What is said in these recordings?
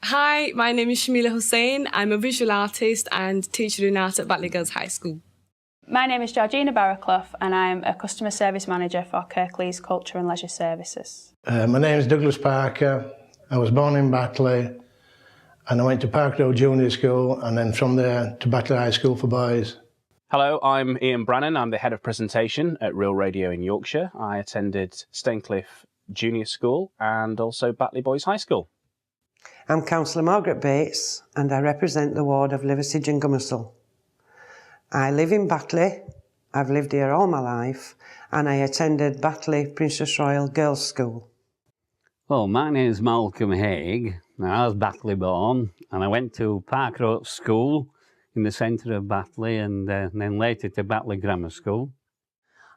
Hi, my name is Shamila Hussain. I'm a visual artist and teacher in art at Batley Girls High School. My name is Georgina Barraclough and I'm a customer service manager for Kirklees Culture and Leisure Services. My name is Douglas Parker. I was born in Batley and I went to Park Road Junior School and then from there to Batley High School for Boys. Hello, I'm Ian Brannan. I'm the head of presentation at Real Radio in Yorkshire. I attended Staincliffe Junior School and also Batley Boys High School. I'm Councillor Margaret Bates and I represent the ward of Liversedge and Gummersall. I live in Batley, I've lived here all my life, and I attended Batley Princess Royal Girls' School. Well, my name's Malcolm Haig, and I was Batley born, and I went to Park Road School in the centre of Batley, and then later to Batley Grammar School.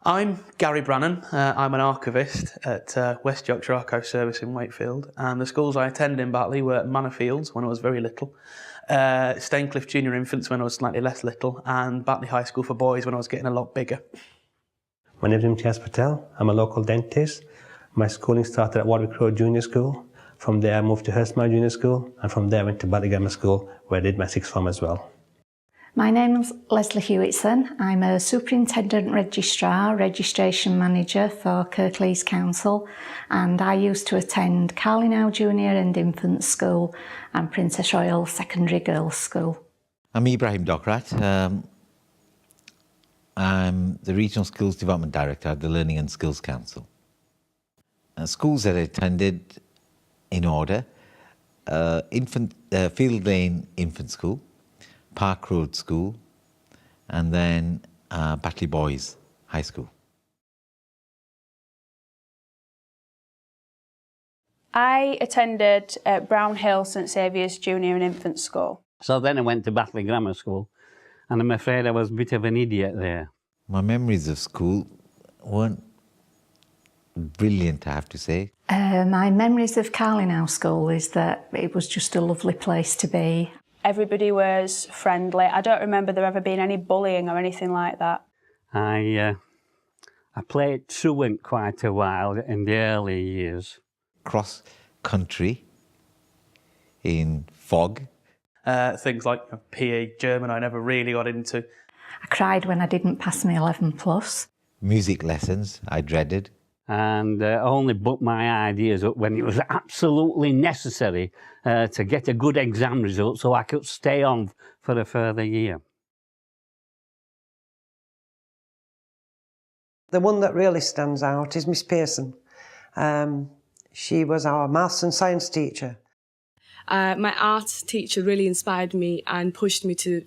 I'm Gary Brannan. I'm an archivist at West Yorkshire Archive Service in Wakefield, and the schools I attended in Batley were Manor Fields when I was very little, Staincliffe Junior Infants when I was slightly less little, and Batley High School for Boys when I was getting a lot bigger. My name is Imtiaz Patel. I'm a local dentist. My schooling started at Warwick Road Junior School. From there I moved to Hurstmire Junior School, and from there I went to Batley Grammar School where I did my sixth form as well. My name's Leslie Hewitson. I'm a Superintendent Registrar, Registration Manager for Kirklees Council, and I used to attend Carlinau Junior and Infant School and Princess Royal Secondary Girls' School. I'm Ibrahim Dokrat. I'm the Regional Skills Development Director at the Learning and Skills Council. Schools that I attended in order, Field Lane Infant School, Park Road School, and then Batley Boys High School. I attended Brown Hill St Saviour's Junior and Infant School. So then I went to Batley Grammar School, and I'm afraid I was a bit of an idiot there. My memories of school weren't brilliant, I have to say. My memories of Carlinau School is that it was just a lovely place to be. Everybody was friendly. I don't remember there ever being any bullying or anything like that. I played truant quite a while in the early years. Cross country in fog. Things like PE, German I never really got into. I cried when I didn't pass my 11 plus. Music lessons I dreaded. And only booked my ideas up when it was absolutely necessary to get a good exam result so I could stay on for a further year. The one that really stands out is Miss Pearson. She was our maths and science teacher. My art teacher really inspired me and pushed me to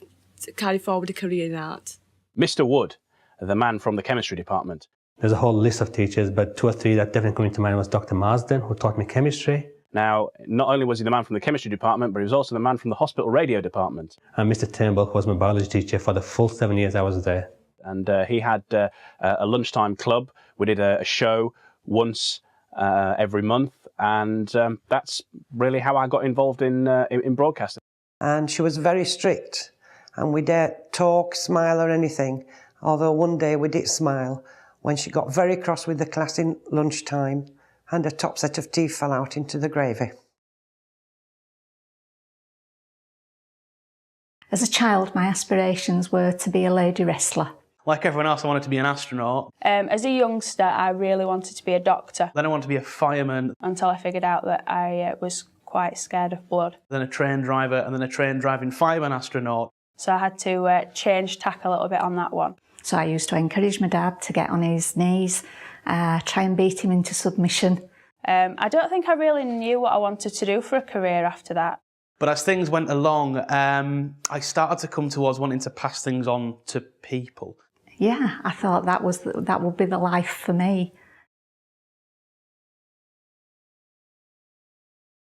carry forward a career in art. Mr. Wood, the man from the chemistry department. There's a whole list of teachers, but two or three that definitely come into mind was Dr. Marsden, who taught me chemistry. Now, not only was he the man from the chemistry department, but he was also the man from the hospital radio department. And Mr. Turnbull, who was my biology teacher for the full 7 years I was there. And he had a lunchtime club. We did a show once every month, and that's really how I got involved in broadcasting. And she was very strict, and we daren't talk, smile or anything, although one day we did smile when she got very cross with the class in lunchtime and her top set of teeth fell out into the gravy. As a child, my aspirations were to be a lady wrestler. Like everyone else, I wanted to be an astronaut. As a youngster, I really wanted to be a doctor. Then I wanted to be a fireman. Until I figured out that I was quite scared of blood. Then a train driver, and then a train driving fireman astronaut. So I had to change tack a little bit on that one. So I used to encourage my dad to get on his knees, try and beat him into submission. I don't think I really knew what I wanted to do for a career after that. But as things went along, I started to come towards wanting to pass things on to people. Yeah, I thought that would be the life for me.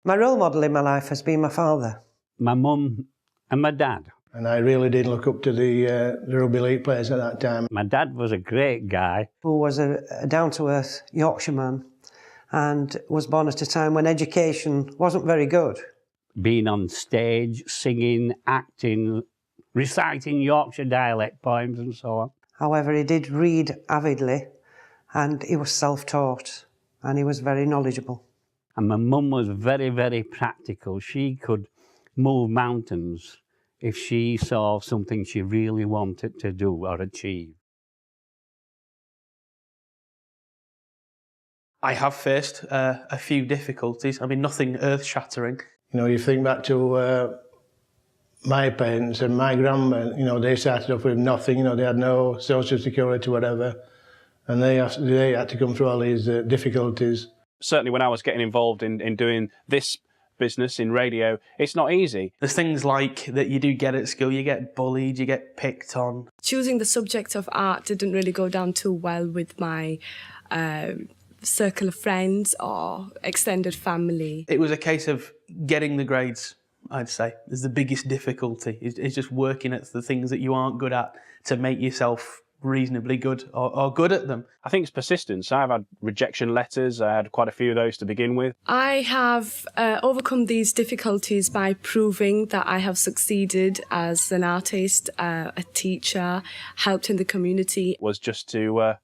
My role model in my life has been my father. My mum and my dad. And I really did look up to the rugby league players at that time. My dad was a great guy. Who was a down-to-earth Yorkshireman and was born at a time when education wasn't very good. Being on stage, singing, acting, reciting Yorkshire dialect poems and so on. However, he did read avidly and he was self-taught and he was very knowledgeable. And my mum was very, very practical. She could move mountains if she saw something she really wanted to do or achieve. I have faced a few difficulties. I mean, nothing earth-shattering. You know, you think back to my parents and my grandma, you know, they started off with nothing, you know, they had no social security, whatever, and they had to come through all these difficulties. Certainly when I was getting involved in doing this business in radio, it's not easy. There's things like that you do get at school. You get bullied, you get picked on. Choosing the subject of art didn't really go down too well with my circle of friends or extended family. It was a case of getting the grades, I'd say, is the biggest difficulty. It's just working at the things that you aren't good at to make yourself reasonably good or good at them. I think it's persistence. I've had rejection letters. I had quite a few of those to begin with. I have overcome these difficulties by proving that I have succeeded as an artist, a teacher, helped in the community. Was just to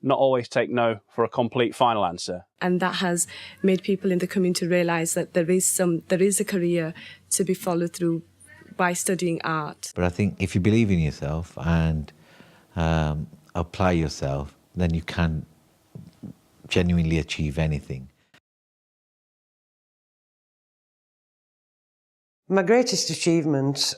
not always take no for a complete final answer. And that has made people in the community realise that there is a career to be followed through by studying art. But I think if you believe in yourself and apply yourself, then you can genuinely achieve anything. My greatest achievement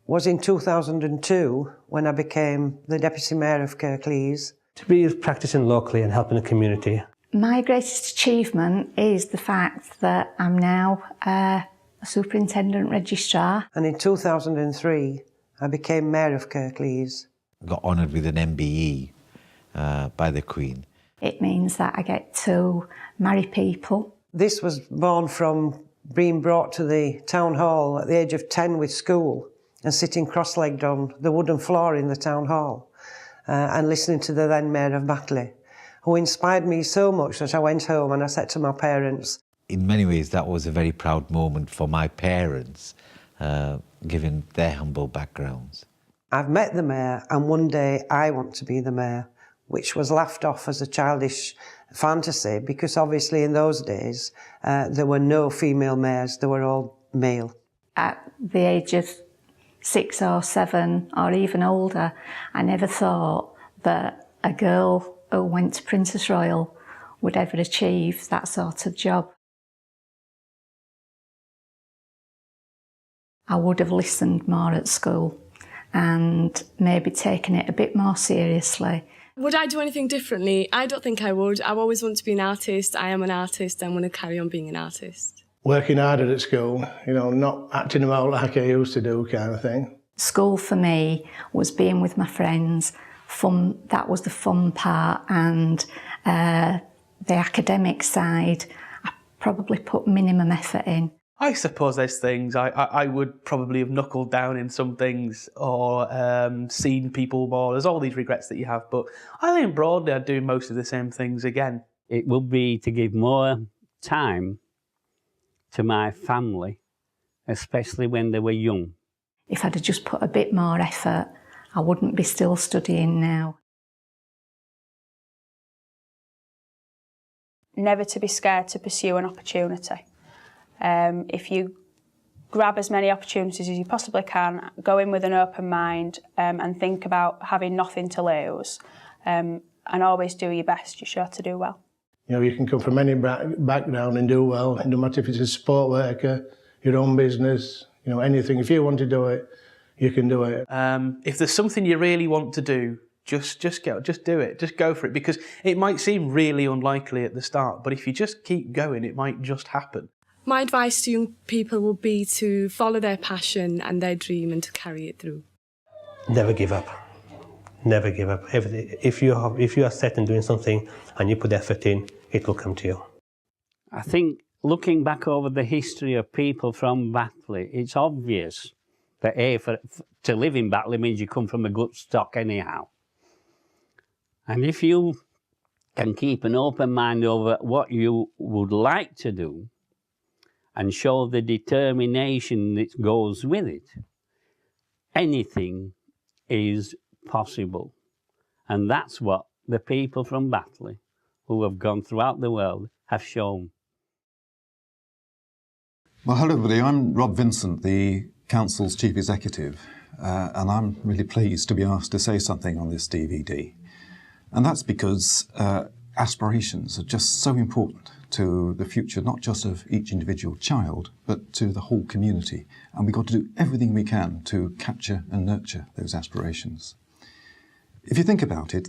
was in 2002 when I became the Deputy Mayor of Kirklees. To be practicing locally and helping the community. My greatest achievement is the fact that I'm now a Superintendent Registrar. And in 2003, I became Mayor of Kirklees. Got honoured with an MBE by the Queen. It means that I get to marry people. This was born from being brought to the town hall at the age of 10 with school and sitting cross-legged on the wooden floor in the town hall and listening to the then Mayor of Batley, who inspired me so much that I went home and I said to my parents. In many ways, that was a very proud moment for my parents, given their humble backgrounds. I've met the Mayor and one day I want to be the Mayor, which was laughed off as a childish fantasy because obviously in those days there were no female mayors, they were all male. At the age of 6 or 7 or even older, I never thought that a girl who went to Princess Royal would ever achieve that sort of job. I would have listened more at school and maybe taken it a bit more seriously. Would I do anything differently? I don't think I would. I've always wanted to be an artist. I am an artist. I'm going to carry on being an artist. Working harder at school, you know, not acting them out like I used to do kind of thing. School for me was being with my friends. Fun, that was the fun part, and the academic side, I probably put minimum effort in. I suppose there's things I would probably have knuckled down in some things or seen people more. There's all these regrets that you have, but I think broadly I'd do most of the same things again. It would be to give more time to my family, especially when they were young. If I'd have just put a bit more effort, I wouldn't be still studying now. Never to be scared to pursue an opportunity. If you grab as many opportunities as you possibly can, go in with an open mind and think about having nothing to lose and always do your best. You're sure to do well. You know, you can come from any background and do well. It doesn't matter if it's a sport worker, your own business, you know, anything. If you want to do it, you can do it. If there's something you really want to do, just do it. Just go for it, because it might seem really unlikely at the start, but if you just keep going, it might just happen. My advice to young people would be to follow their passion and their dream and to carry it through. Never give up. Never give up. If you are set in doing something and you put effort in, it will come to you. I think looking back over the history of people from Batley, it's obvious that to live in Batley means you come from a good stock anyhow. And if you can keep an open mind over what you would like to do and show the determination that goes with it, anything is possible. And that's what the people from Batley, who have gone throughout the world, have shown. Well, hello everybody, I'm Rob Vincent, the Council's Chief Executive, and I'm really pleased to be asked to say something on this DVD. And that's because aspirations are just so important to the future, not just of each individual child, but to the whole community. And we've got to do everything we can to capture and nurture those aspirations. If you think about it,